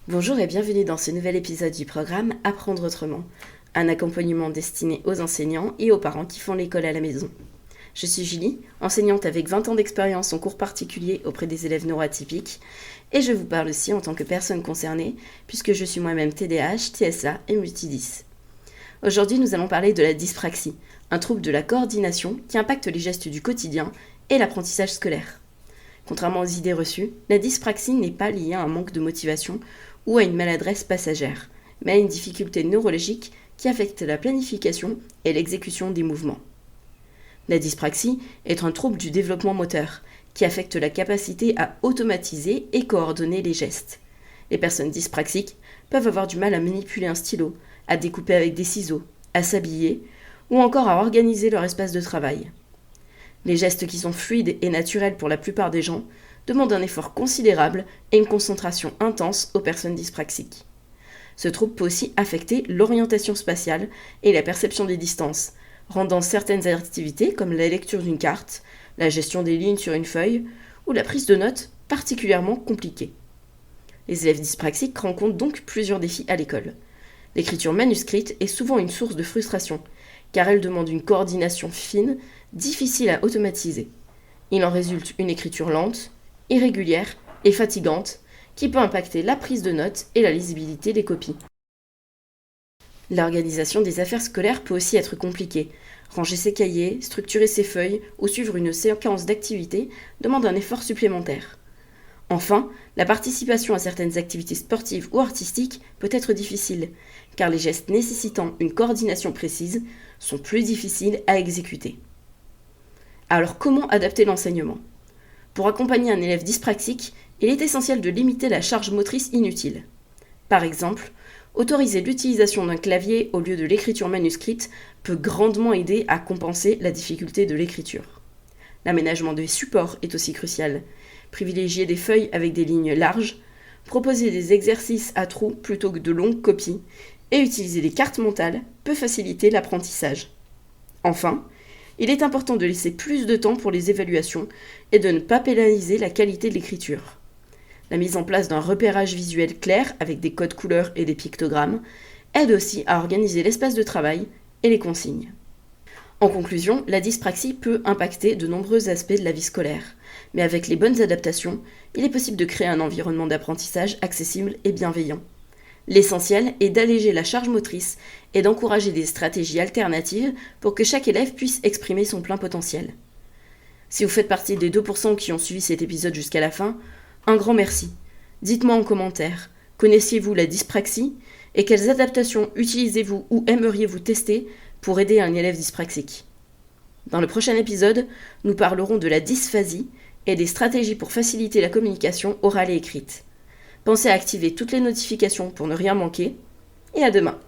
Bonjour et bienvenue dans ce nouvel épisode du programme Apprendre autrement, un accompagnement destiné aux enseignants et aux parents qui font l'école à la maison. Je suis Julie, enseignante avec 20 ans d'expérience en cours particuliers auprès des élèves neuroatypiques, et je vous parle aussi en tant que personne concernée, puisque je suis moi-même TDAH, TSA et multidys. Aujourd'hui, nous allons parler de la dyspraxie, un trouble de la coordination qui impacte les gestes du quotidien et l'apprentissage scolaire. Contrairement aux idées reçues, la dyspraxie n'est pas liée à un manque de motivation ou à une maladresse passagère, mais à une difficulté neurologique qui affecte la planification et l'exécution des mouvements. La dyspraxie est un trouble du développement moteur qui affecte la capacité à automatiser et coordonner les gestes. Les personnes dyspraxiques peuvent avoir du mal à manipuler un stylo, à découper avec des ciseaux, à s'habiller ou encore à organiser leur espace de travail. Les gestes qui sont fluides et naturels pour la plupart des gens demandent un effort considérable et une concentration intense aux personnes dyspraxiques. Ce trouble peut aussi affecter l'orientation spatiale et la perception des distances, rendant certaines activités comme la lecture d'une carte, la gestion des lignes sur une feuille ou la prise de notes particulièrement compliquées. Les élèves dyspraxiques rencontrent donc plusieurs défis à l'école. L'écriture manuscrite est souvent une source de frustration, car elle demande une coordination fine, difficile à automatiser. Il en résulte une écriture lente, irrégulière et fatigante, qui peut impacter la prise de notes et la lisibilité des copies. L'organisation des affaires scolaires peut aussi être compliquée. Ranger ses cahiers, structurer ses feuilles ou suivre une séquence d'activités demande un effort supplémentaire. Enfin, la participation à certaines activités sportives ou artistiques peut être difficile, car les gestes nécessitant une coordination précise sont plus difficiles à exécuter. Alors comment adapter l'enseignement ? Pour accompagner un élève dyspraxique, il est essentiel de limiter la charge motrice inutile. Par exemple, autoriser l'utilisation d'un clavier au lieu de l'écriture manuscrite peut grandement aider à compenser la difficulté de l'écriture. L'aménagement des supports est aussi crucial. Privilégier des feuilles avec des lignes larges, proposer des exercices à trous plutôt que de longues copies, et utiliser des cartes mentales peut faciliter l'apprentissage. Enfin, il est important de laisser plus de temps pour les évaluations et de ne pas pénaliser la qualité de l'écriture. La mise en place d'un repérage visuel clair avec des codes couleurs et des pictogrammes aide aussi à organiser l'espace de travail et les consignes. En conclusion, la dyspraxie peut impacter de nombreux aspects de la vie scolaire, mais avec les bonnes adaptations, il est possible de créer un environnement d'apprentissage accessible et bienveillant. L'essentiel est d'alléger la charge motrice et d'encourager des stratégies alternatives pour que chaque élève puisse exprimer son plein potentiel. Si vous faites partie des 2% qui ont suivi cet épisode jusqu'à la fin, un grand merci. Dites-moi en commentaire, connaissiez-vous la dyspraxie et quelles adaptations utilisez-vous ou aimeriez-vous tester pour aider un élève dyspraxique ? Dans le prochain épisode, nous parlerons de la dysphasie et des stratégies pour faciliter la communication orale et écrite. Pensez à activer toutes les notifications pour ne rien manquer, et à demain.